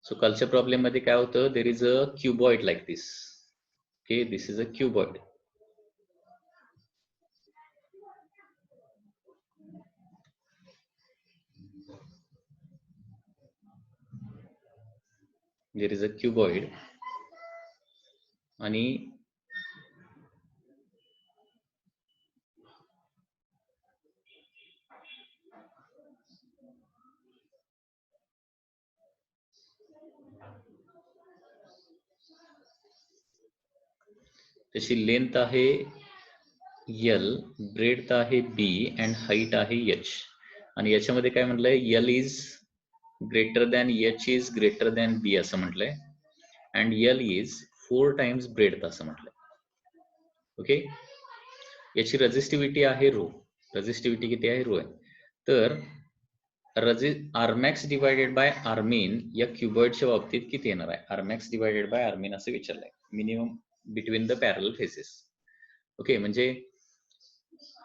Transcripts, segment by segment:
So कालच्या problem मध्ये काय होतं, there is a cuboid like this. Okay, this is a cuboid. There is a cuboid आणि त्याची लेंथ आहे L, ब्रेडथ आहे B अँड हाईट आहे H. आणि याच्यामध्ये काय म्हटलंय, L is greater than H is greater than B असं म्हटलंय and L is 4 times breadth असं म्हटलंय. ओके, याची रेझिस्टिव्हिटी आहे रो. रेझिस्टिव्हिटी किती आहे, रो आहे. तर आरमॅक्स डिवायडेड बाय आर्मिन या क्युबॉइडच्या बाबतीत किती येणार आहे. आरमॅक्स डिवायडेड बाय आर्मिन असं विचारलंय, minimum between the parallel faces. Okay, म्हणजे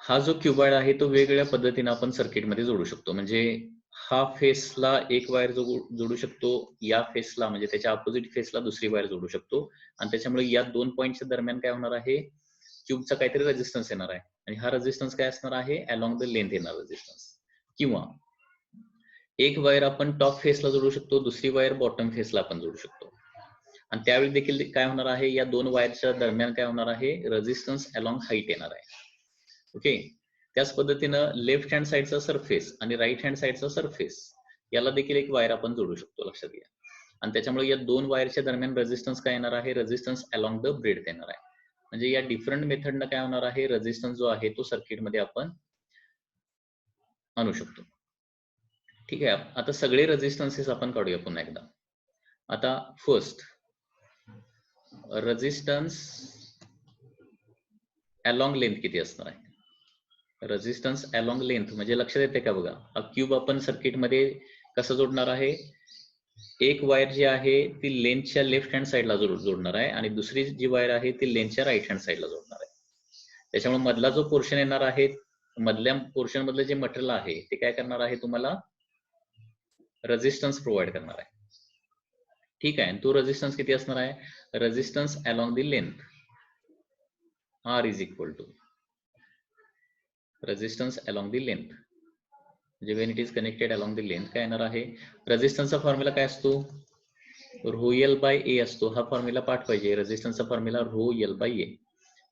हा जो क्युबॉइड आहे तो वेगवेगळ्या पद्धतीने आपण सर्किटमध्ये जोडू शकतो. म्हणजे हा फेसला एक वायर जोडू शकतो, या फेसला म्हणजे त्याच्या अपोजिट फेसला दुसरी वायर जोडू शकतो आणि त्याच्यामुळे या दोन पॉईंटच्या दरम्यान काय होणार आहे, क्यूबचा काहीतरी रेझिस्टन्स येणार आहे आणि हा रेझिस्टन्स काय असणार आहे, अलॉंग द लेंथ येणार रेझिस्टन्स. किंवा एक वायर आपण टॉप फेसला जोडू शकतो, दुसरी वायर बॉटम फेसला आपण जोडू शकतो आणि त्यावेळी देखील काय होणार आहे, या दोन वायरच्या दरम्यान काय होणार आहे, रेझिस्टन्स अलॉंग हाईट येणार आहे. ओके, त्याच पद्धतीनं लेफ्ट हँड साइडचा सरफेस आणि राईट हँड साइडचा सरफेस याला देखील एक वायर आपण जोडू शकतो, लक्षात घ्या. आणि त्याच्यामुळे या दोन वायरच्या दरम्यान रेझिस्टन्स काय येणार आहे, रेझिस्टन्स अलॉंग द ब्रेडथ येणार आहे. म्हणजे या डिफरंट मेथडनं काय होणार आहे, रेझिस्टन्स जो आहे तो सर्किटमध्ये आपण आणू शकतो. ठीक आहे, आता सगळे रेझिस्टन्सेस आपण काढूया पुन्हा एकदा. आता फर्स्ट रेझिस्टन्स अलॉंग लेंथ किती असणार आहे. रेझिस्टन्स अलॉंग लेंथ म्हणजे लक्षात येते का बघा, हा क्यूब आपण सर्किटमध्ये कसं जोडणार आहे, एक वायर जी आहे ती लेंथच्या लेफ्ट हँड साइडला जोडणार आहे आणि दुसरी जी वायर आहे ती लेंथच्या राईट हँड साइडला जोडणार आहे. त्याच्यामुळे मधला जो पोर्शन येणार आहे, मधल्या पोर्शन मधलं जे मटेरियल आहे ते काय करणार आहे, तुम्हाला रेझिस्टन्स प्रोव्हाइड करणार आहे. ठीक आहे, तो रेझिस्टन्स किती असणार आहे, resistance along the length R is equal to resistance along the length, म्हणजे when it is connected along the length काय येणार आहे, रेझिस्टन्सचा फॉर्म्युला काय असतो, रो एल बाय ए असतो. हा फॉर्म्युला पाठ पाहिजे, रेझिस्टन्सचा formula rho L by A.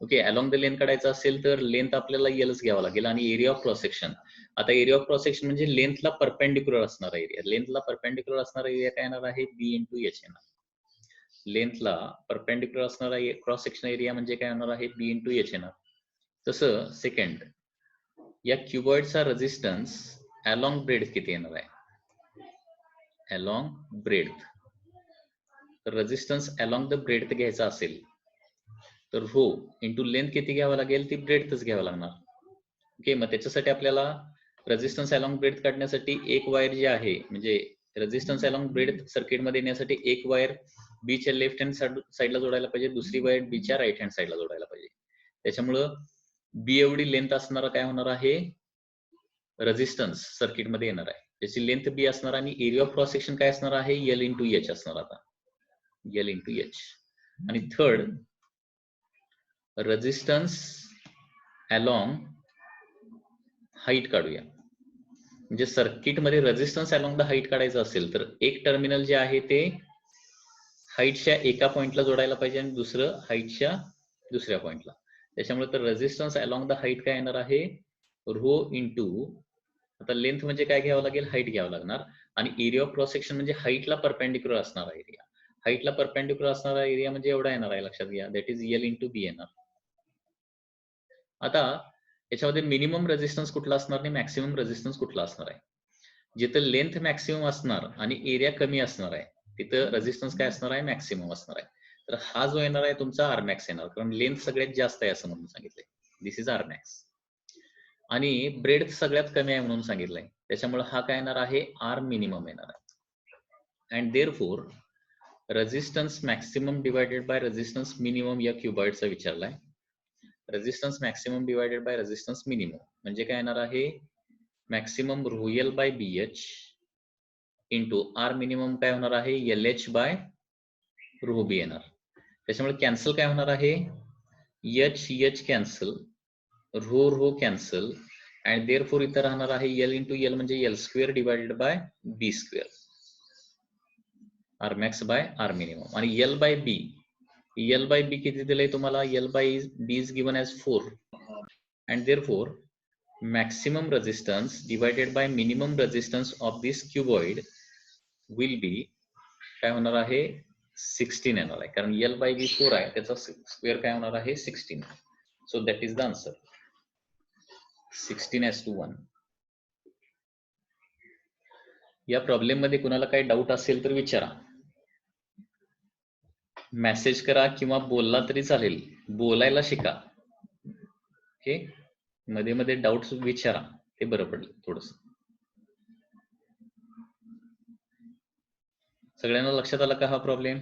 Okay, along the length काढायचा असेल तर लेंथ आपल्याला एलच घ्यावा लागेल आणि एरिया ऑफ क्रॉस सेक्शन, आता एरिया ऑफ क्रॉस सेक्शन म्हणजे लेंथला परपेंडिक्युलर असणारा एरिया, लेंथला परपेंडिक्युलर असणारा एरिया काय येणार आहे, बी इंटू एच येणार. लेंथला परपेंडिक्युलर असणारा क्रॉस सेक्शन एरिया म्हणजे काय होणार आहे, बी इंटू एच येणार. तसं सेकंड, या क्युबॉइडचा रेझिस्टन्स अलॉंग ब्रेडथ किती येणार आहे, along breadth. Resistance along the breadth घ्यायचा असेल तर रो इंटू लेंथ किती घ्यावं लागेल, ती ब्रेडथच घ्यावं लागणार. ओके, मग त्याच्यासाठी आपल्याला रेझिस्टन्स अलॉंग ब्रेडथ काढण्यासाठी एक वायर जी आहे, म्हणजे रेझिस्टन्स अलॉंग ब्रेडथ सर्किटमध्ये येण्यासाठी एक वायर बीच्या लेफ्ट हँड साइडला जोडायला पाहिजे, दुसरी वायर बीच्या राईट हँड साइडला जोडायला पाहिजे. त्याच्यामुळं बी एवढी लेंथ असणारा काय होणार आहे, रेझिस्टन्स सर्किटमध्ये येणार आहे, त्याची लेंथ बी असणार आणि एरिया ऑफ क्रॉस सेक्शन काय असणार आहे, एल इंटू एच असणार. आता एल इंटू एच. आणि थर्ड, रेझिस्टन्स अलॉंग हाईट काढूया. म्हणजे सर्किटमध्ये रेझिस्टन्स अलॉंग द हाईट काढायचं असेल तर एक टर्मिनल जे आहे ते हाईटच्या एका पॉइंटला जोडायला पाहिजे आणि दुसरं हाईटच्या दुसऱ्या पॉइंटला. त्याच्यामुळे तर रेझिस्टन्स अलॉंग द हाईट काय येणार आहे, रो इंटू, आता लेंथ म्हणजे काय घ्यावं लागेल, हाईट घ्यावं लागणार आणि एरिया ऑफ क्रॉस सेक्शन म्हणजे हाईटला परपेंडिक्युलर असणारा एरिया, हाईटला परपेंडिक्युलर असणारा एरिया म्हणजे एवढा येणार आहे, लक्षात घ्या, दॅट इज एल इंटू बी येणार. आता याच्यामध्ये मिनिमम रेझिस्टन्स कुठला असणार आणि मॅक्सिमम रेझिस्टन्स कुठला असणार आहे. जिथं लेंथ मॅक्सिमम असणार आणि एरिया कमी असणार आहे तिथं रेझिस्टन्स काय असणार आहे, मॅक्सिमम असणार आहे. तर हा जो येणार आहे तुमचा आर मॅक्स येणार, कारण लेंथ सगळ्यात जास्त आहे असं म्हणून सांगितलंय, दिस इज आर मॅक्स. आणि ब्रेडथ सगळ्यात कमी आहे म्हणून सांगितलंय, त्याच्यामुळे हा काय येणार आहे, आर मिनिमम येणार आहे. And therefore resistance maximum divided by resistance minimum या क्युबॉइडचा विचारलाय. Resistance maximum divided by resistance minimum म्हणजे काय येणार आहे, maximum rho L by B H into R minimum काय होणार आहे LH बाय रो बी येणार. त्याच्यामुळे कॅन्सल काय होणार आहे H cancel, rho cancel, and therefore इथं राहणार आहे L इंटू L म्हणजे L square divided by B square, R max by R minimum. आणि L बाय बी किती दिलंय तुम्हाला, L by B is given as 4 and therefore maximum resistance divided by minimum resistance of this cuboid will be काय होणार आहे 16 येणार आहे, कारण L by B 4 आहे, त्याचा स्क्वेअर काय होणार आहे 16. So that is the answer 16:1. या प्रॉब्लेम मध्ये कुणाला काही डाऊट असेल तर विचारा, मेसेज करा किंवा बोलला तरी चालेल, बोलायला शिका. ओके, मध्ये मध्ये डाऊट्स विचारा, ते बरं पडेल थोडस. सगळ्यांना लक्षात आला का हा प्रॉब्लेम?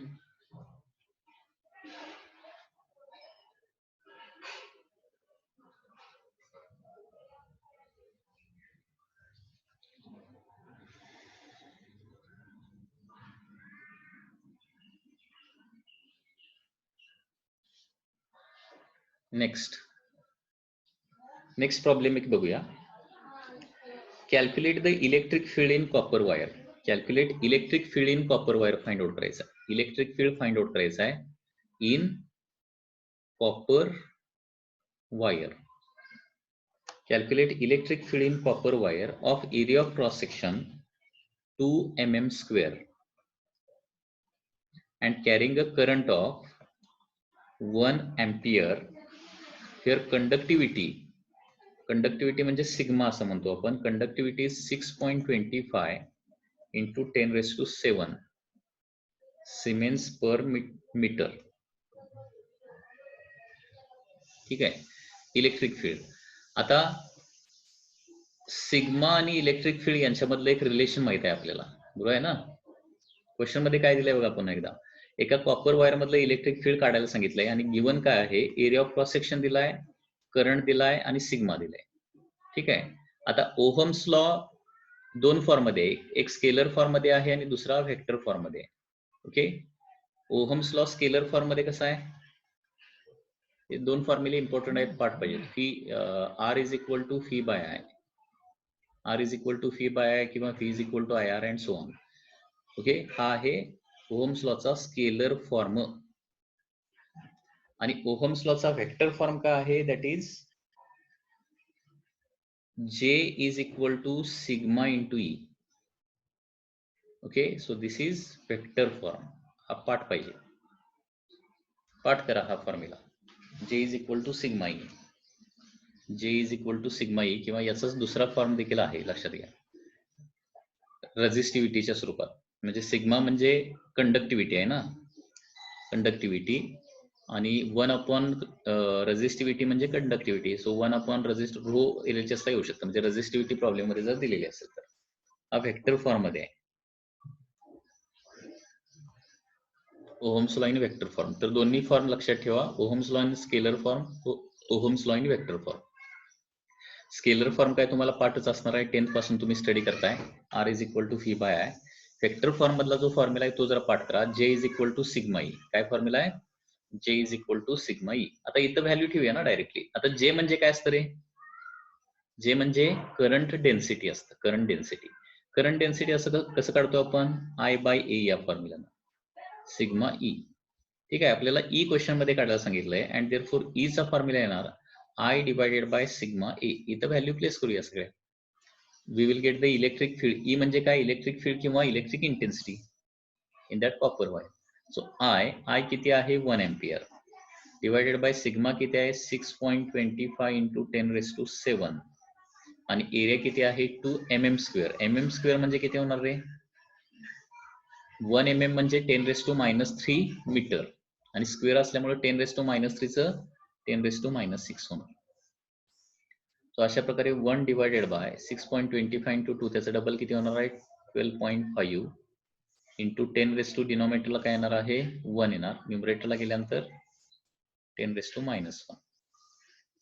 नेक्स्ट प्रॉब्लेम एक बघूया. Calculate the electric field in copper wire. Calculate electric field in copper wire find out करायचा. इलेक्ट्रिक फील्ड फाइंड आउट करायचा आहे in copper wire. Calculate electric field in copper wire of area of cross section 2 mm square and carrying a current of 1 ampere. Here conductivity म्हणजे sigma असं म्हणतो आपण. Conductivity 6.25 into 10⁷ Siemens पर metre. ठीक आहे. Electric field, आता sigma आणि electric field यांच्यामधलं एक relation माहित आहे आपल्याला, बरोबर आहे ना? क्वेश्चन मध्ये काय दिलंय बघा पुन्हा एकदा. एका कॉपर वायर मधलं इलेक्ट्रिक फील्ड काढायला सांगितलंय आणि गिवन काय आहे, एरिया ऑफ क्रॉस सेक्शन दिलाय, करंट दिलाय आणि सिग्मा दिलाय. ठीक आहे. आता ओहम्स लॉ दोन फॉर्म मध्ये, एक स्केलर फॉर्म मध्ये आहे आणि दुसरा व्हेक्टर फॉर्म मध्ये. Okay, ohm's law scalar form मध्ये कसा आहे, हे दोन फॉर्म्युले इम्पॉर्टंट आहेत, पाठ पाहिजे. Phi R is equal to fee by I, R is equal to fee by I किंवा phi is equal to I R and so on. Okay, हा आहे ओहम्स लॉचा स्केलर फॉर्म. आणि ओहम्स लॉचा व्हेक्टर फॉर्म काय आहे, that is J is equal to sigma into E. Okay, so this is vector form. हा पाठ पाहिजे, पाठ करा हा formula. J is equal to sigma E. J is equal to sigma E किंवा याचाच दुसरा फॉर्म देखील आहे, लक्षात घ्या, रेझिस्टिव्हिटीच्या स्वरूपात. म्हणजे सिग्मा म्हणजे कंडक्टिव्हिटी आहे ना, कंडक्टिव्हिटी, आणि 1/, रेझिस्टिव्हिटी म्हणजे कंडक्टिव्हिटी. सो 1/, रो LHS ला येऊ शकतं, म्हणजे रेझिस्टिव्हिटी प्रॉब्लेम मध्ये जर दिलेली असेल तर. हा व्हेक्टर फॉर्म मध्ये आहे, ohm's law in vector form. तर दोन्ही फॉर्म लक्षात ठेवा, ohm's law in scalar form, ohm's law in vector form. Scalar form काय तुम्हाला पाठच असणार आहे, 10th पासून तुम्ही स्टडी करताय, R is equal to fee by I. Vector form मधला जो फॉर्म्युला आहे तो जरा पाठ करा, J is equal to sigma E. काय फॉर्म्युला आहे, J is equal to sigma E. आता इथं व्हॅल्यू ठेवूया ना डायरेक्टली. आता J म्हणजे काय असतं रे, J म्हणजे करंट डेन्सिटी असतं, करंट डेन्सिटी. करंट डेन्सिटी असं कसं काढतो आपण, I बाय ए या फॉर्म्युलानं, सिग्मा ई. ठीक आहे, आपल्याला ई क्वेश्चन मध्ये काढायला सांगितलंय, अँड देअरफॉर ई चा फॉर्म्युला येणार I divided by sigma A. इथं व्हॅल्यू प्लेस करूया सगळ्या. We will get the electric field. E म्हणजे काय, इलेक्ट्रिक फील्ड किंवा electric intensity in that copper wire. So I किती आहे 1 एम्पियर, डिवायडेड बाय सिग्मा किती आहे 6.25 into 10⁷, आणि एरिया किती आहे 2 mm स्क्वेअर. mm स्क्वेअर म्हणजे किती होणार रे, 1 mm म्हणजे 10⁻³ मीटर, आणि स्क्वेअर असल्यामुळे 10⁻³ चं 10⁻⁶ होणार. सो अशा प्रकारे 1 डिवायडेड बाय 6.25 into 2, त्याचा डबल किती होणार आहे 12.5 into 10⁻, डिनॉमिनेटरला काय येणार आहे 1 येणार, न्यूमरेटरला गेल्यानंतर 10⁻⁻1.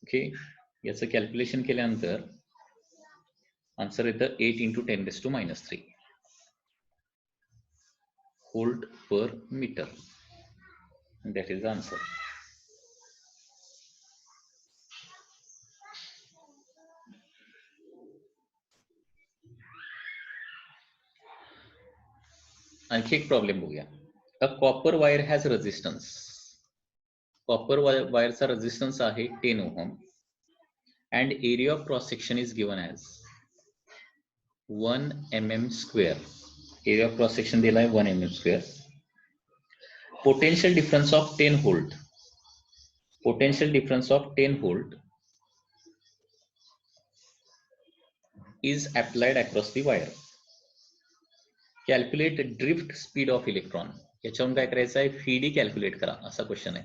ओके, याचं कॅल्क्युलेशन केल्यानंतर आन्सर येतं 8 into 10⁻3. volt per meter. And that is the answer. आणखी एक प्रॉब्लेम बघूया. A copper wire has resistance. Copper वायरचा रेजिस्टन्स आहे 10 ohm and area of cross section is given as 1 mm square. Area of cross section दिला आहे 1 mm square. Potential difference of 10 volt. Potential difference of 10 volt is applied across the wire. Calculate drift speed of electron. याच्यावरून काय करायचं आहे, FD calculate करा असा question आहे.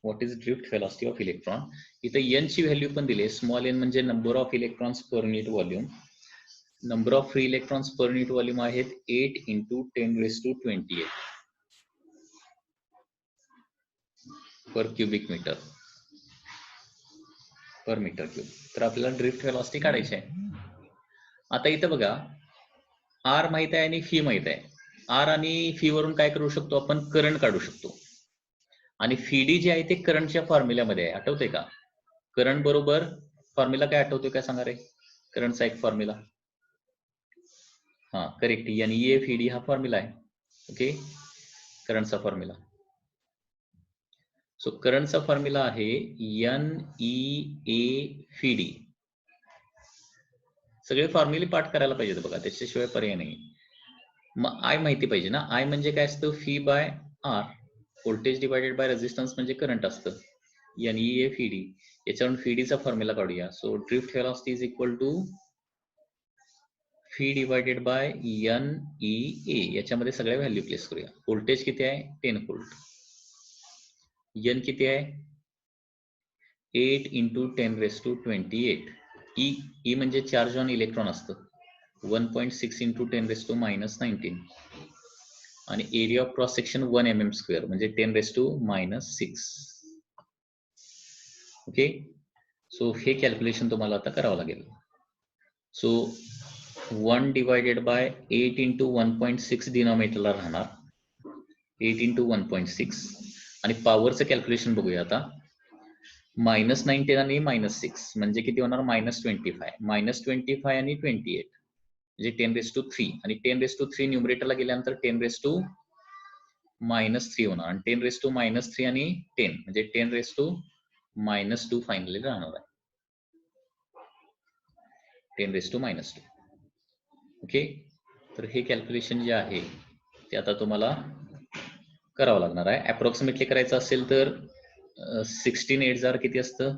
What is drift velocity of electron. इथं n ची व्हॅल्यू पण दिली आहे. स्मॉल n म्हणजे number of electrons per unit volume. Number of free electrons per unit volume आहेत 8 × 10⁻28 पर क्युबिक मीटर पर मीटर क्यूब. तर आपल्याला ड्रिफ्ट वेलॉसिटी काढायची आहे. आता इथं बघा आर माहित आहे आणि फी माहित आहे. आर आणि फी वरून काय करू शकतो आपण, करंट काढू शकतो. आणि फीडी जे आहे ते करंटच्या फॉर्म्युल्यामध्ये आहे. आठवतंय का? करंट बरोबर फॉर्म्युला काय आठवतोय काय सांगा रे. करंटचा एक फॉर्म्युला. हा करेक्ट, NEA-FD हा फॉर्म्युला आहे. ओके, करंटचा फॉर्म्युला. सो करंटचा फॉर्म्युला आहे NEA-FD. सगळे फॉर्म्युले पाठ करायला पाहिजेत बघा, त्याच्याशिवाय पर्याय नाही. मग आय माहिती पाहिजे ना. आय म्हणजे काय असतं, phi by R. Voltage divided by resistance म्हणजे करंट असतं. NEA-FD. याच्यावरून FD चा फॉर्म्युला काढूया. So drift velocity is equal to phi divided by NEA. याच्यामध्ये सगळ्या व्हॅल्यू प्लेस करूया. व्होल्टेज किती आहे, 10 व्होल्ट. n किती आहे, 8 × 10⁻28. E म्हणजे चार्ज ऑन इलेक्ट्रॉन असतं. 1.6 × 10⁻⁻19. आणि area of cross section 1 mm square म्हणजे 10⁻⁻6. ओके, सो हे कॅल्क्युलेशन तुम्हाला आता करावं लागेल. सो 1 डिवायडेड बाय 8 × 1.6 डिनॉमिनेटरला राहणार 8 × 1.6. आणि पॉवरचं कॅल्क्युलेशन बघूया आता. -19 आणि -6 म्हणजे किती होणार, -25. -25 आणि 28 म्हणजे 10⁻³ आणि 10⁻³ न्यूमरेटरला गेल्यानंतर 10⁻³ होणार. आणि 10⁻³ आणि 10 म्हणजे 10⁻² फायनली राहणार आहे. 10⁻². ओके, तर हे कॅल्क्युलेशन जे आहे ते आता तुम्हाला करावं लागणार आहे. अप्रॉक्सिमेटली करायचं असेल तर 16 8 किती असतं,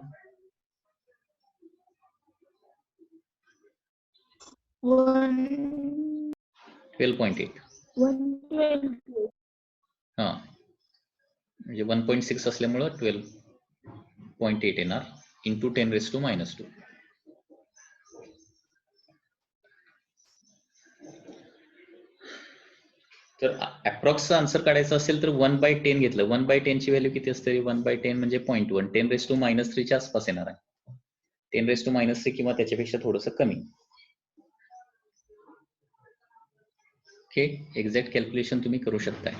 12.8. हा म्हणजे 1.6 असल्यामुळं 12.8 येणार इंटू 10⁻². तर अप्रॉक्सचा आन्सर काढायचा असेल तर 1/10 घेतलं. 1/10 ची व्हॅल्यू किती असते, 1/10 म्हणजे 0.1. 10⁻³ च्या आसपास येणार आहे. 10⁻³ किंवा त्याच्यापेक्षा थोडंसं कमी. ओके, एक्झॅक्ट कॅल्क्युलेशन तुम्ही करू शकताय.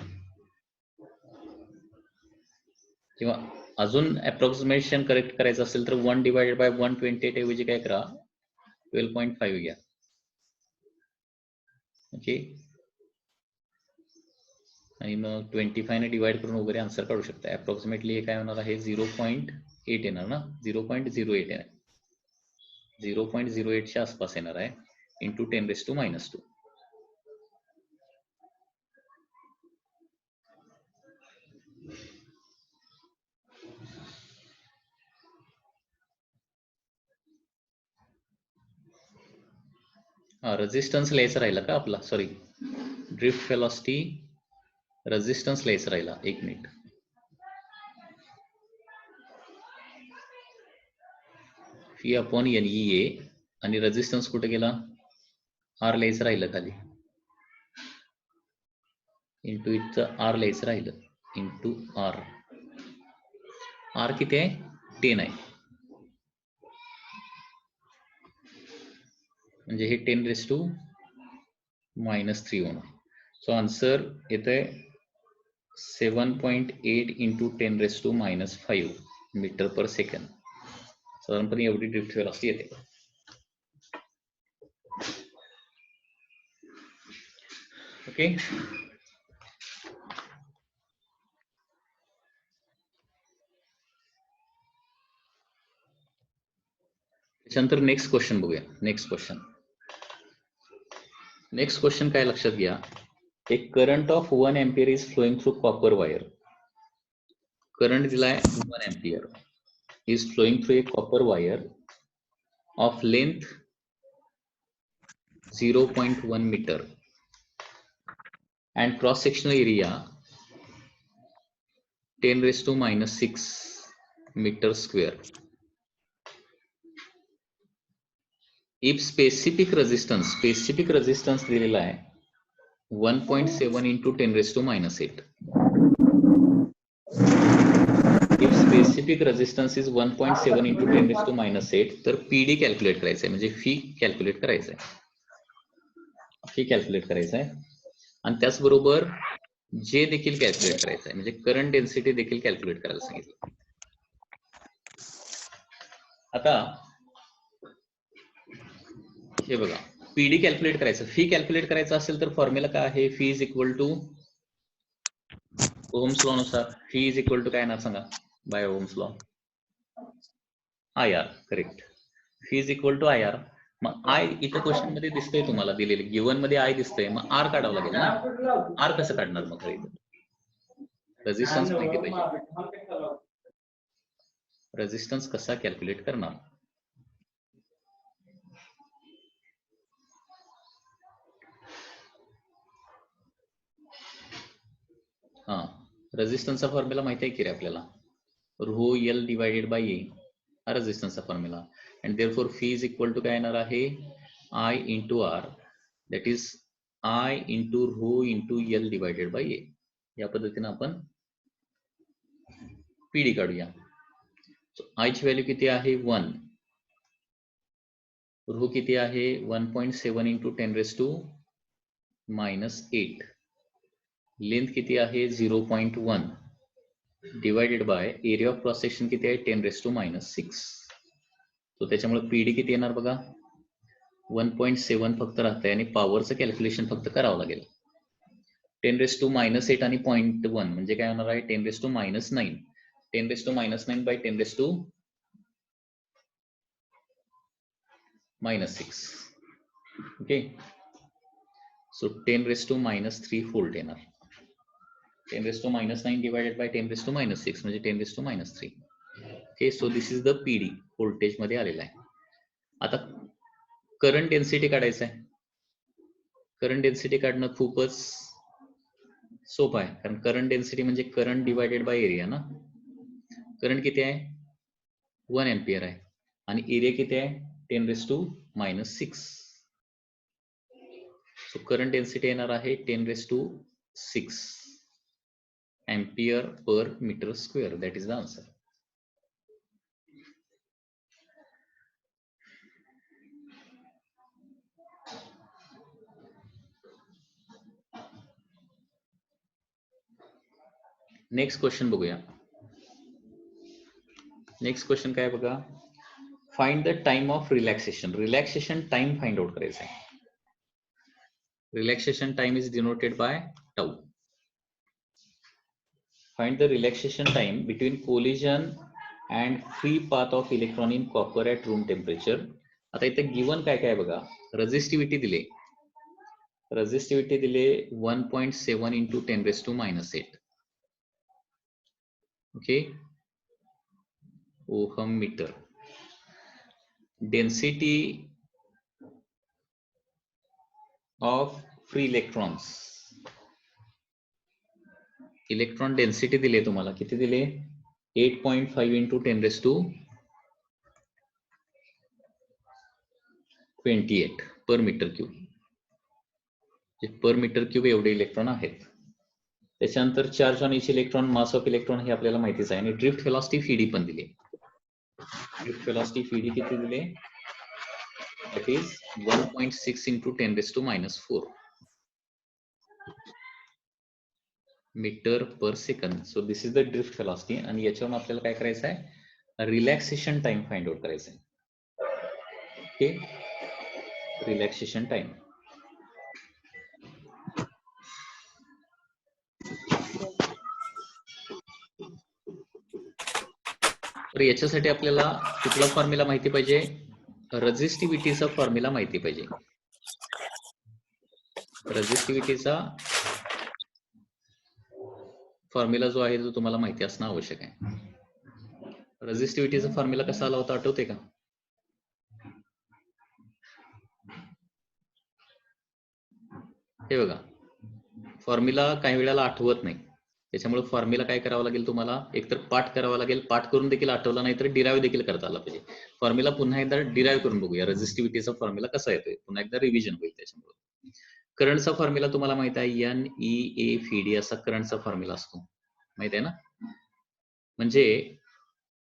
किंवा अजून अप्रॉक्सिमेशन करेक्ट करायचं असेल तर 1 डिवायडेड बाय 128 ऐवजी काय करा, 12.5 घ्या. ओके, आणि मग 25 ने डिवाइड करून वगैरे आन्सर काढू शकता. अप्रॉक्सिमेटली हे काय होणार आहे, 0.8 येणार ना, 0.08 येणार. 0.08 च्या आसपास येणार आहे इंटू 10⁻². हा रेजिस्टन्स लिहायचा राहिला का आपला, सॉरी, ड्रिफ्ट वेलॉसिटी रेजिस्टन्स लिहायचा राहिला. 1 मिनिट. फी अपॉन NEA आणि रेजिस्टन्स कुठे गेला, आर लिहायचं राहिलं खाली, इंटू इथं आर लिहायचं राहिलं, इंटू आर. आर किती आहे, 10 आहे. म्हणजे हे 10⁻³ होणार. सो आन्सर येते 7.8 into 10⁻⁻5 मीटर पर सेकंड. साधारणपणे एवढी ड्रिफ्ट वेलोसिटी येते. ओके. त्याच्यानंतर नेक्स्ट क्वेश्चन बघूया. नेक्स्ट क्वेश्चन काय लक्षात घ्या. A current of 1 ampere is flowing through copper wire. Current दिलाय 1 ampere is flowing through a copper wire of length 0.1 meter and cross sectional area 10⁻⁻6 meter square. If specific resistance दिलेला आहे 1.7 into 10⁻⁻8. If specific resistance is 1.7 into 10⁻⁸ तर PD calculate करायचं आहे, म्हणजे fee calculate करायचं आहे. आणि त्याचबरोबर जे देखील कॅल्क्युलेट करायचं आहे, म्हणजे करंट डेन्सिटी देखील कॅल्क्युलेट करायला सांगितलं. आता हे बघा, पीडी कॅल्क्युलेट करायचं, फी कॅल्क्युलेट करायचं असेल तर फॉर्म्युला काय आहे. Phi is equal to ohm's law नुसार फी इज इक्वल टू काय येणार सांगा. By ohm's law IR. Correct. Phi is equal to IR. मग आय इथं क्वेश्चन मध्ये दिसतंय तुम्हाला दिलेले, गिवन मध्ये आय दिसतंय, मग आर काढावं लागेल ना. आर कसं काढणार मग इथं. रेजिस्टन्स माहिती पाहिजे. रेजिस्टन्स कसा कॅल्क्युलेट करणार. हा, रेजिस्टन्सचा फॉर्म्युला माहिती आहे की रे आपल्याला. Rho L divided by A हा रेजिस्टन्सचा फॉर्म्युला. And therefore phi is equal to काय येणार आहे. I into R, that is I into rho into L divided by A. या पद्धतीने आपण पीडी काढूया. आय ची व्हॅल्यू किती आहे 1. रो किती आहे 1.7 इंटू 10⁻⁻8. लेंथ किती आहे 0.1 divided by area of cross section किती आहे 10⁻⁻6. तो त्याच्यामुळे पीडी किती येणार बघा 1.7 फक्त राहतंय आणि पॉवरचं कॅल्क्युलेशन फक्त करावं लागेल. 10⁻⁻8 आणि 0.1 म्हणजे काय होणार आहे 10⁻⁹. 10⁻⁹ बाय 10⁻⁻6. ओके. सो 10⁻⁻³ व्होल्ट येणार. 10⁻⁹ डिवायडेड बाय 10⁻⁻6 म्हणजे 10⁻⁻3. Okay. So this is the PD voltage मध्ये आलेला आहे. आता करंट डेन्सिटी काढायचं आहे. करंट डेन्सिटी काढणं खूपच सोपं आहे, कारण करंट डेन्सिटी म्हणजे करंट डिवायडेड बाय एरिया ना. करंट किती आहे 1 एम्पियर आहे आणि एरिया किती आहे 10⁻⁻6. सो करंट डेन्सिटी येणार आहे 10⁻⁶ ampere per metre square. That is the answer. Next question बघूया. नेक्स्ट क्वेश्चन काय बघा. Find the time of relaxation. Relaxation time find out करायचं आहे. Relaxation time is denoted by tau. Find the relaxation time between collision and free path of electron in copper at room temperature. आता इथे given काय काय बघा. Resistivity दिले. Resistivity दिले 1.7 into 10⁻⁻8. Okay. Ohm metre. Density of free electrons. Electron density दिले तुम्हाला किती दिले 8.5 into 10⁻28 per metre cube. Per metre cube एवढे इलेक्ट्रॉन आहेत. त्याच्यानंतर charge on each electron, mass of electron हे आपल्याला माहितीच आहे. आणि ड्रिफ्ट वेलॉसिटी फीडी पण दिली. ड्रिफ्ट वेलॉसिटी फीडी किती दिले that is 1.6 into 10⁻⁴. Metre per second. So this is the drift velocity आणि याच्यावरून आपल्याला काय करायचं आहे, रिलॅक्सेशन टाइम फाइंड आउट करायचं आहे. Okay, relaxation time. तर याच्यासाठी आपल्याला कुठला फॉर्म्युला माहिती पाहिजे, रेझिस्टिव्हिटीचा फॉर्म्युला माहिती पाहिजे. रेझिस्टिव्हिटीचा फॉर्म्युला जो आहे तो तुम्हाला माहिती असणं आवश्यक आहे. रेझिस्टिव्हिटीचा फॉर्म्युला कसा आला होता आठवते का? हे बघा, फॉर्म्युला काही वेळेला आठवत नाही, त्याच्यामुळे फॉर्म्युला काय करावं लागेल तुम्हाला, एकतर पाठ करावा लागेल, पाठ करून देखील आठवला नाही तर डिराईव्ह देखील करता आला पाहिजे. फॉर्म्युला पुन्हा एकदा डिराईव्ह करून बघूया, रेझिस्टिव्हिटीचा फॉर्म्युला कसा येतोय, पुन्हा एकदा रिव्हिजन होईल. त्याच्यामुळे करंटचा फॉर्म्युला तुम्हाला माहित आहे, NEA असा करंटचा फॉर्म्युला असतो, माहित आहे ना. म्हणजे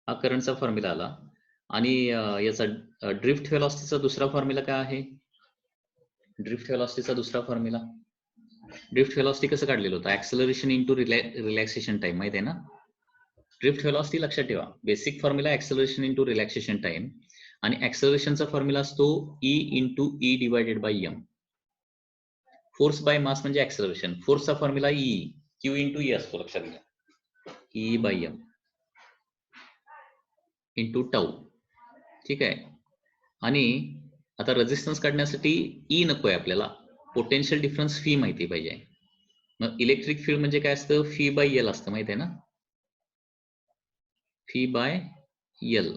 हा करंटचा फॉर्म्युला आला. आणि याचा ड्रिफ्ट वेलॉसिटीचा दुसरा फॉर्म्युला काय आहे, ड्रिफ्ट वेलॉसिटीचा दुसरा फॉर्म्युला, ड्रिफ्ट वेलॉसिटी कसं काढलेलं होतं, ऍक्सेलरेशन इंटू रिलॅक्सेशन टाइम, माहित आहे ना. ड्रिफ्ट वेलॉसिटी लक्षात ठेवा, basic formula acceleration into relaxation time, आणि ऍक्सेलरेशनचा फॉर्म्युला असतो E into E divided by M. Force by mass म्हणजे ऍक्सेलरेशन, फोर्सचा formula E, Q into E असतो, लक्षात घ्या, E by M into tau. ठीक आहे. आणि आता रेझिस्टन्स काढण्यासाठी E नकोय आपल्याला, पोटेन्शियल डिफरन्स फी माहिती पाहिजे. मग इलेक्ट्रिक फील्ड म्हणजे काय असतं, फी बाय एल असतं, माहिती आहे ना, फी बाय एल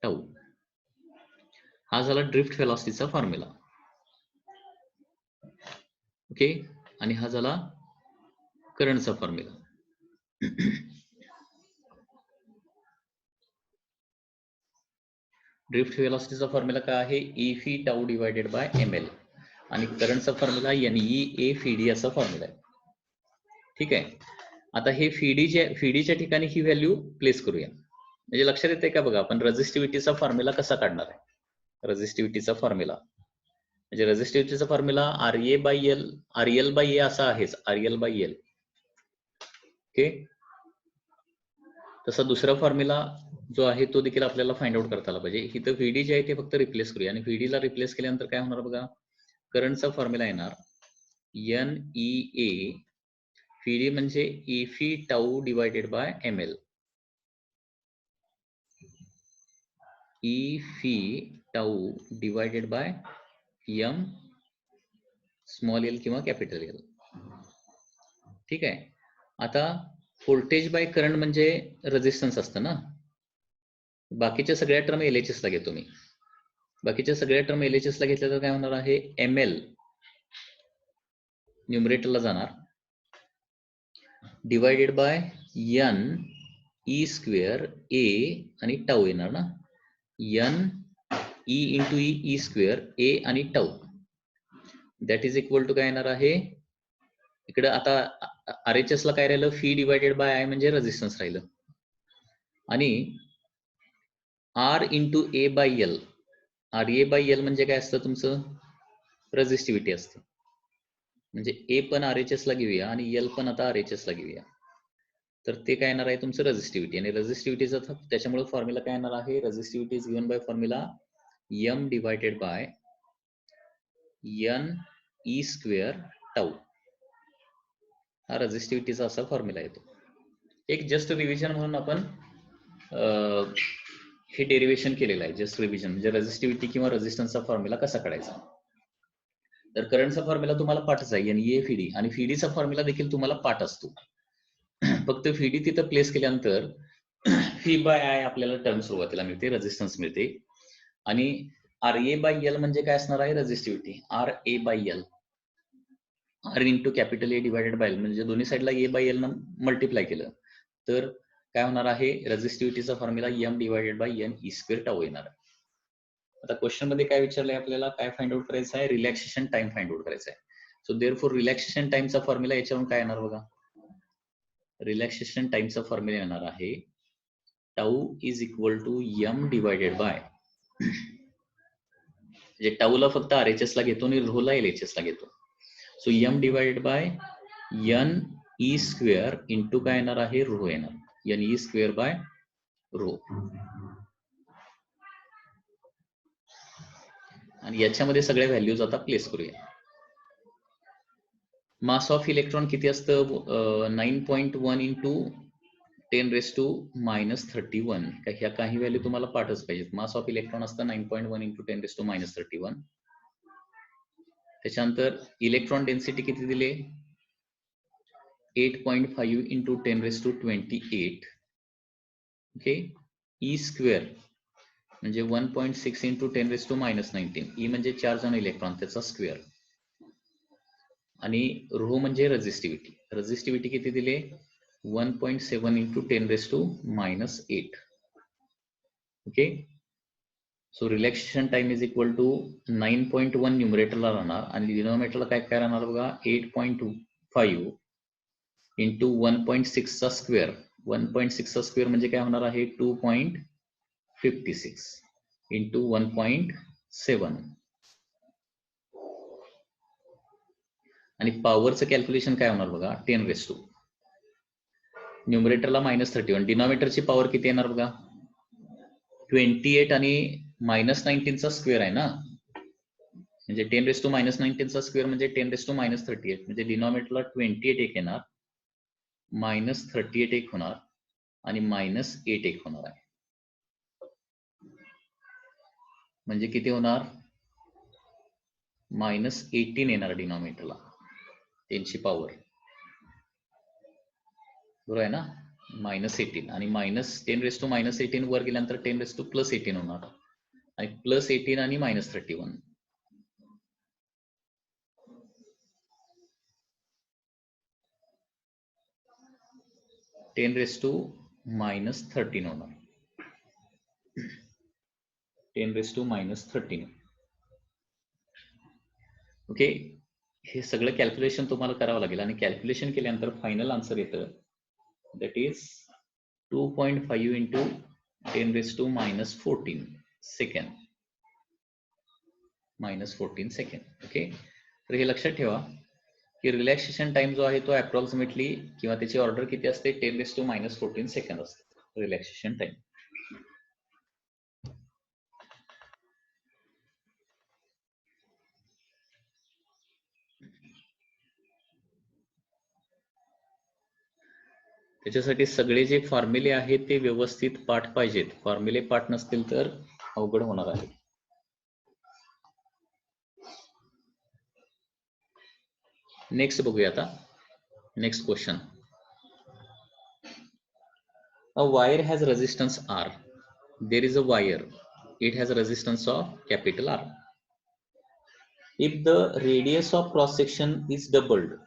टाऊ. हा झाला ड्रिफ्ट वेलॉसिटीचा फॉर्म्युला. ओके, आणि हा झाला करंटचा फॉर्म्युला. ड्रिफ्ट वेलॉसिटीचा फॉर्म्युला काय आहे, E fee tau divided by ML, आणि करंटचा फॉर्म्युला NEA फी डी असा फॉर्म्युला आहे. ठीक आहे. आता हे फीडीच्या ठिकाणी ही व्हॅल्यू प्लेस करूया, म्हणजे लक्षात येते का बघा, आपण रेझिस्टिव्हिटीचा फॉर्म्युला कसा काढणार आहे. रेझिस्टिव्हिटीचा फॉर्म्युला म्हणजे रेझिस्टिव्हिटीचा फॉर्म्युला RL बाय ए असा आहेच, RL बाय एल. ओके, तसा दुसरा फॉर्म्युला जो आहे तो देखील आपल्याला फाइंड आउट करता आला पाहिजे. इथं व्हीडी जे आहे ते फक्त रिप्लेस करूया, आणि व्हीडी ला रिप्लेस केल्यानंतर काय होणार बघा, करंटचा फॉर्म्युला येणार NEA व्हीडी म्हणजे E fee tau divided by ML. E fee tau divided by M small L किंवा कॅपिटल एल. ठीक आहे. आता व्होल्टेज बाय करंट म्हणजे रेझिस्टन्स असतं ना. बाकीच्या सगळ्या टर्म LHS ला घेतो मी, बाकीच्या सगळ्या टर्म LHS ला घेतल्या तर काय होणार आहे, ML न्यूमरेटरला जाणार divided by N E square A आणि टाऊ येणार ना, N E into E square A आणि tau, that is equal to काय येणार आहे, इकडे आता RHS ला काय राहिलं, फी डिवायडेड बाय आय म्हणजे रेझिस्टन्स राहिलं, आणि R into A by L, RA by L म्हणजे काय असतं तुमचं, रेझिस्टिव्हिटी असतं. म्हणजे A पण RHS ला घेऊया आणि L पण आता RHS ला घेऊया, तर ते काय येणार आहे तुमचं रेझिस्टिव्हिटी. आणि रेझिस्टिव्हिटीचा त्याच्यामुळे फॉर्म्युला काय येणार आहे, resistivity is given bye formula M divided by N E square tau. हा रेझिस्टिव्हिटीचा असा फॉर्म्युला येतो. एक जस्ट रिव्हिजन म्हणून आपण हे डेरिवेशन केलेलं आहे, जस्ट रिव्हिजन म्हणजे रेझिस्टिव्हिटी किंवा रेझिस्टन्सचा फॉर्म्युला कसा काढायचा. तर करंटचा फॉर्म्युला तुम्हाला पाठच आहे, NEA फीडी, आणि फीडीचा फॉर्म्युला देखील तुम्हाला पाठ असतो. फक्त फीडी तिथं प्लेस केल्यानंतर फी बाय आय आपल्याला टर्म सुरुवातीला मिळते, रेझिस्टन्स मिळते, आणि RA बाय एल म्हणजे काय असणार आहे, resistivity, RA by L, R into capital A divided by L, म्हणजे दोन्ही साईडला A बाय एल न मल्टिप्लाय केलं तर काय होणार आहे, रेझिस्टिव्हिटीचा formula M divided by N E square tau येणार. आता क्वेश्चन मध्ये काय विचारलंय आपल्याला, काय फाइंड आउट करायचं आहे, रिलॅक्सेशन टाइम फाइंड आउट करायचा आहे. सो देअरफॉर रिलॅक्सेशन टाइमचा फॉर्म्युला याच्यावरून काय येणार बघा, रिलॅक्सेशन टाइमचा फॉर्म्युला येणार आहे tau is equal to M divided by, म्हणजे टाऊला फक्त RHS ला घेतो आणि रोला LHS ला घेतो, so M divided by N E square into काय येणार आहे, रो येणार, N E square by rho. आणि याच्यामध्ये सगळ्या व्हॅल्यूज आता प्लेस करूया. मास ऑफ इलेक्ट्रॉन किती असतं, 9.1 इंटू 10⁻⁻31. ह्या काही व्हॅल्यू तुम्हाला पाठच पाहिजेत. मास ऑफ इलेक्ट्रॉन असतं 9.1 इंटू 10⁻31. त्याच्यानंतर इलेक्ट्रॉन डेन्सिटी किती दिले, 8.5 इंटू 10⁻28. ओके. ई स्क्वेअर म्हणजे 1.6 इंटू 10⁻19. ई म्हणजे चार्ज ऑन इलेक्ट्रॉन, त्याचा स्क्वेअर. आणि रो म्हणजे रेझिस्टिव्हिटी. रेझिस्टिव्हिटी किती दिले, 1.7 into 10⁻8. Okay. So relaxation time is equal to 9.1 न्यूमरेटरला राहणार आणि डिनॉमिनेटरला काय काय राहणार बघा, 8.5 इंटू 1.6 चा स्क्वेअर. 1.6 चा स्क्वेअर म्हणजे काय होणार आहे, 2.56 इंटू 1.7. आणि पॉवरचं कॅल्क्युलेशन काय होणार बघा, 10⁻. न्यूमरेटरला -31, डिनॉमिनेटरची पॉवर किती येणार बघा, 28 आणि -19 चा स्क्वेअर आहे ना, म्हणजे 10⁻19 चा स्क्वेअर म्हणजे 10⁻38. म्हणजे डिनॉमिनेटरला 28 एक येणार, -38 एक होणार आणि -8 एक होणार आहे. म्हणजे किती होणार, -18 येणार डिनॉमिनेटरला, त्यांची पॉवर बरोबर आहे ना, -18. आणि -10⁻−18 वर गेल्यानंतर 10⁻+18 होणार आणि +18 आणि -31. (10⁻13 होणार, 10⁻13. ओके. हे सगळं कॅल्क्युलेशन तुम्हाला करावं लागेल आणि कॅल्क्युलेशन केल्यानंतर फायनल आन्सर येतं, that is 2.5 into 10⁻14 second, -14 second. Okay. तर हे लक्षात ठेवा की रिलॅक्सेशन टाइम जो आहे तो अप्रॉक्सिमेटली किंवा त्याची ऑर्डर किती असते, 10⁻14 सेकंड असते रिलॅक्सेशन टाइम. त्याच्यासाठी सगळे जे फॉर्म्युले आहेत ते व्यवस्थित पाठ पाहिजेत. फॉर्म्युले पाठ नसतील तर अवघड होणार आहे. नेक्स्ट बघूया आता. Next question. A wire has resistance R. There is a wire. It has a resistance of capital R. If the radius of cross section is doubled,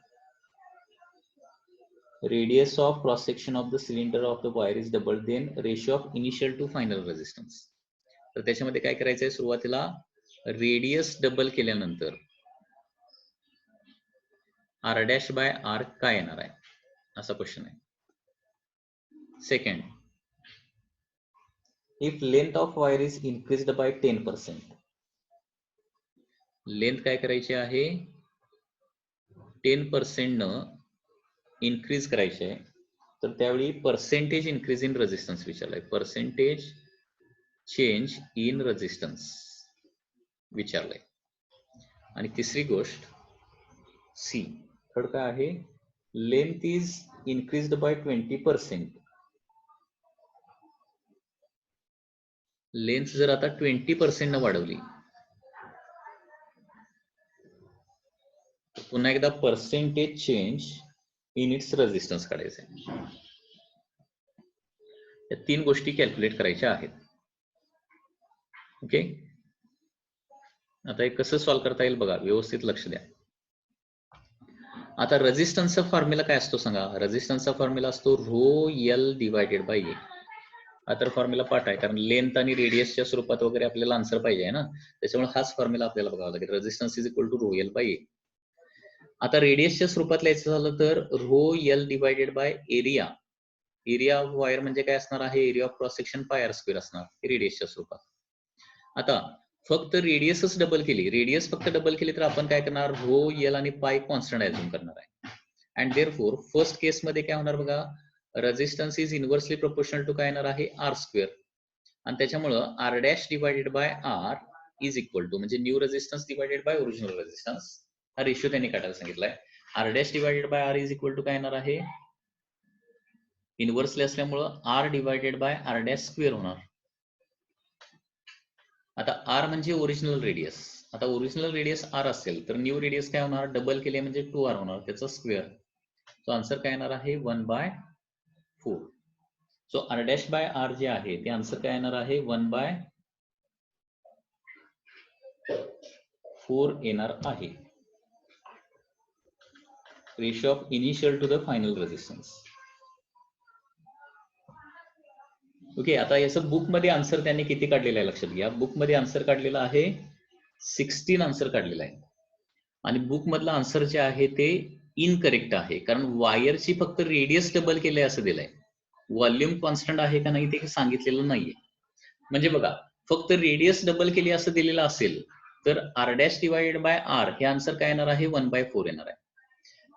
radius of cross section of the cylinder of the wire is doubled, then ratio of initial to final resistance. तर त्याच्यामध्ये काय करायचंय, सुरुवातीला radius double केल्यानंतर R'/R काय येणार आहे असा क्वेश्चन आहे. Second, if length of wire is increased by 10%, length काय करायची आहे, 10% न इन्क्रीज करायची आहे. तर त्यावेळी पर्सेंटेज इन्क्रीज इन रेजिस्टन्स विचारलाय, पर्सेंटेज चेंज इन रेजिस्टन्स विचारलंय. आणि तिसरी गोष्ट सी, थर्ड काय आहे, length is increased by 20%. Length जर आता 20% न वाढवली, पुन्हा एकदा percentage change in its resistance काढायचं आहे. या तीन गोष्टी कॅल्क्युलेट करायच्या आहेत. ओके. आता हे कसं सॉल्व्ह करता येईल बघा, व्यवस्थित लक्ष द्या. आता रेजिस्टन्सचा फॉर्म्युला काय असतो सांगा. रेजिस्टन्सचा फॉर्म्युला असतो ρL/A. हा तर फॉर्म्युला पाठ आहे, कारण लेंथ आणि रेडियसच्या स्वरूपात वगैरे आपल्याला आन्सर पाहिजे आहे ना, त्याच्यामुळे हाच फॉर्म्युला आपल्याला बघावा लागेल. Resistance is equal to ρL/A. आता रेडियसच्या स्वरूपात लिहायचं झालं तर ρL/एरिया. एरिया ऑफ वायर म्हणजे काय असणार आहे, area of cross section πr² असणार रेडियसच्या स्वरूपात. आता फक्त रेडियसच डबल केली, रेडियस फक्त डबल केली तर आपण काय करणार, ρL आणि पाय कॉन्स्टंट ऍझ्युम करणार आहे. अँड देअरफोर फर्स्ट केस मध्ये काय होणार बघा, resistance is inversely proportional to काय येणार आहे, आर स्क्वेअर. आणि त्याच्यामुळं R dash divided by R is equal to, म्हणजे new resistance divided by original resistance, हा रेशिओ त्यांनी काढायला सांगितलाय. R dash divided by R is equal to काय येणार आहे, इनव्हर्सली असल्यामुळं R divided by R dash square होणार. आता आर म्हणजे ओरिजिनल रेडियस. आता ओरिजिनल रेडियस आर असेल तर न्यू रेडियस काय होणार, डबल केले म्हणजे 2r होणार, त्याचा स्क्वेअर. सो आन्सर काय येणार आहे 1/4. So R dash by R जे आहे ते आन्सर काय येणार आहे 1/4 येणार आहे. Ratio of initial to the final resistance. Okay, आता याचं बुक मध्ये आन्सर त्यांनी किती काढलेलं आहे लक्षात घ्या. बुक मध्ये आन्सर काढलेला आहे 16 आन्सर काढलेला आहे. आणि बुक मधला आन्सर जे आहे ते इनकरेक्ट आहे, कारण वायरची फक्त रेडियस डबल केलंय असं दिलंय. व्हॉल्यूम कॉन्स्टंट आहे का नाही ते सांगितलेलं नाहीये. म्हणजे बघा, फक्त रेडियस डबल केली असं दिलेलं असेल तर R dash divided by R हे आन्सर काय येणार आहे 1/4 येणार आहे.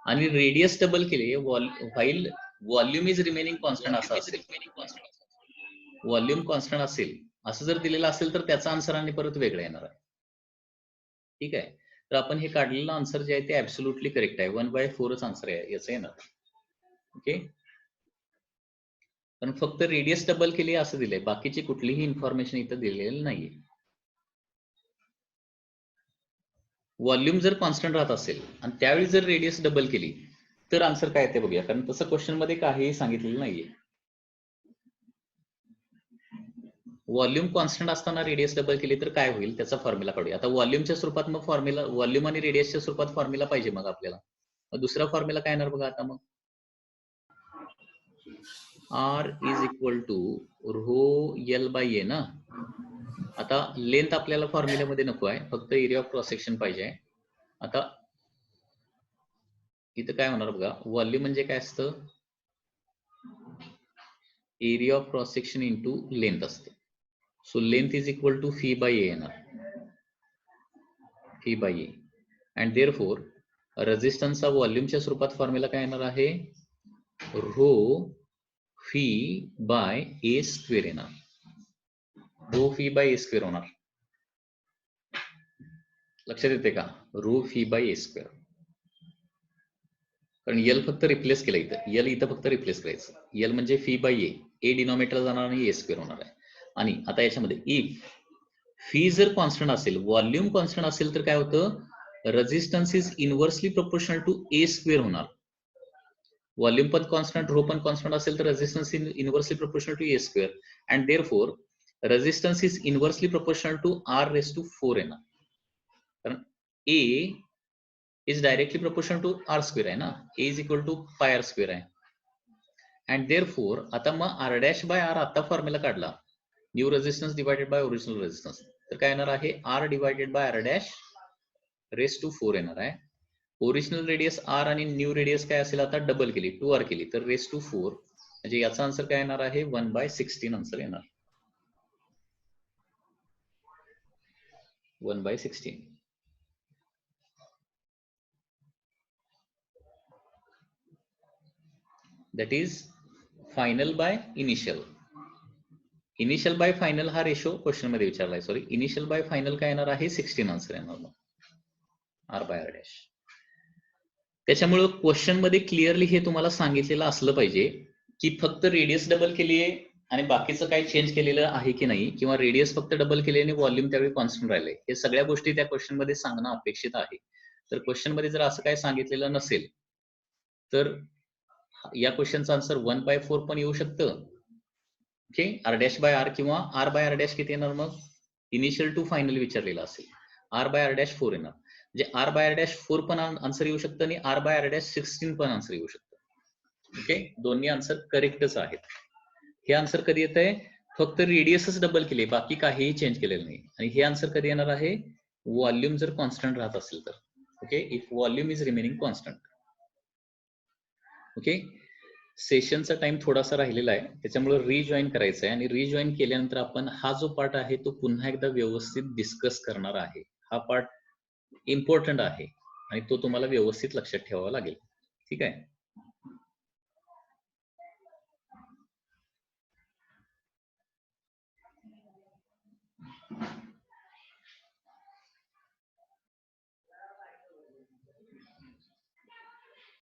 आणि रेडियस डबल केले while volume is remaining constant असं असेल, व्हॉल्यूम कॉन्स्टंट असेल असं जर दिलेलं असेल तर त्याचा आन्सर आणि परत वेगळा येणार आहे. ठीक आहे, तर आपण हे काढलेलं आन्सर जे आहे ते ऍब्सोल्युटली करेक्ट आहे. 1/4च आन्सर आहे याचं येणार. ओके, पण फक्त रेडियस डबल केली असं दिलंय, बाकीची कुठलीही इन्फॉर्मेशन इथं दिलेली नाहीये. व्हॉल्यूम जर कॉन्स्टंट राहत असेल आणि त्यावेळी जर रेडियस डबल केली तर आन्सर काय ते बघूया, कारण तसं क्वेश्चन मध्ये काहीही सांगितलेलं नाहीये. व्हॉल्यूम कॉन्स्टंट असताना रेडियस डबल केली तर काय होईल त्याचा फॉर्म्युला काढूया. आता व्हॉल्यूमच्या स्वरूपात मग फॉर्म्युला, व्हॉल्यूम आणि रेडियसच्या स्वरूपात फॉर्म्युला पाहिजे मग आपल्याला. दुसरा फॉर्म्युला काय येणार बघा आता, मग R is equal to rho L by A ना. आता लेंथ आपल्याला फॉर्म्युल्यामध्ये नको आहे, फक्त एरिया ऑफ क्रॉस सेक्शन पाहिजे आहे. आता इथं काय होणार बघा, व्हॉल्यूम म्हणजे काय असतं, area of cross section into length असते. So length is equal to fee by A येणार, V by A. And therefore रेझिस्टन्सचा व्हॉल्यूमच्या स्वरूपात फॉर्म्युला काय येणार आहे, rho V by A square येणार. Rho V by A square होणार. लक्षात येते का, rho V by A square. कारण यल फक्त रिप्लेस केलं इथं, यल इथं फक्त रिप्लेस करायचं. यल म्हणजे फी बाय ए डिनॉमिनेटर जाणार आणि ए स्क्वेअर होणार आहे. आणि आता याच्यामध्ये इफ फी जर कॉन्स्टंट असेल, व्हॉल्यूम कॉन्स्टंट असेल तर काय होतं, resistance is inversely proportional to A square होणार. व्हॉल्यूम पण कॉन्स्टंट, रो पण कॉन्स्टंट असेल तर resistance is inversely proportional to A square. And therefore resistance is inversely proportional to R raise to 4 येणार. कारण A is directly proportional to R square आहे ना, A is equal to pi R square आहे. And therefore आता मग R dash by R आता formula काढला, new resistance divided by original resistance, तर काय येणार आहे R divided by R dash raise to 4 येणार आहे. ओरिजिनल रेडियस आर आणि न्यू रेडियस काय असेल आता डबल केली 2r केली तर रेस टू 4, म्हणजे याचा आन्सर काय येणार आहे 1/16 आन्सर येणार. 1/16. That is final by initial. Initial by final हा रेशो क्वेश्चन मध्ये विचारलाय, सॉरी इनिशियल बाय फायनल काय येणार आहे 16 आन्सर येणार मग आर बाय आर डॅश. त्याच्यामुळं क्वेश्चन मध्ये क्लिअरली हे तुम्हाला सांगितलेलं असलं पाहिजे की फक्त रेडियस डबल केली आहे आणि बाकीचं काही चेंज केलेलं आहे की नाही, किंवा रेडियस फक्त डबल केली आणि व्हॉल्यूम त्यावेळी कॉन्स्टंट राहिले, हे सगळ्या गोष्टी त्या क्वेश्चन मध्ये सांगणं अपेक्षित आहे. तर क्वेश्चन मध्ये जर असं काही सांगितलेलं नसेल तर या क्वेश्चनचा आन्सर 1/4 पण येऊ शकतं. Okay, R dash by R किंवा आर बाय आर डॅश किती येणार, मग इनिशियल टू फायनल विचारलेलं असेल आर बाय आर डॅश 4 येणार, म्हणजे आर बाय आर डॅश 4 पण आन्सर येऊ शकतं आणि आर बाय आर डॅश 16 पण आन्सर येऊ शकतं. ओके, दोन्ही आन्सर करेक्टच आहेत. हे आन्सर कधी येत आहे, फक्त रेडियसच डबल केले, बाकी काहीही चेंज केलेलं नाही. आणि हे आन्सर कधी येणार आहे, व्हॉल्यूम जर कॉन्स्टंट राहत असेल तर. Okay, if volume is remaining constant. Okay, सेशनचा टाइम थोडासा राहिलेला आहे, त्याच्यामुळे रिजॉईन करायचं आहे आणि रिजॉईन केल्यानंतर आपण हा जो पार्ट आहे तो पुन्हा एकदा व्यवस्थित डिस्कस करणार आहे. हा पार्ट इम्पॉर्टंट आहे आणि तो तुम्हाला व्यवस्थित लक्षात ठेवावा लागेल. ठीक आहे.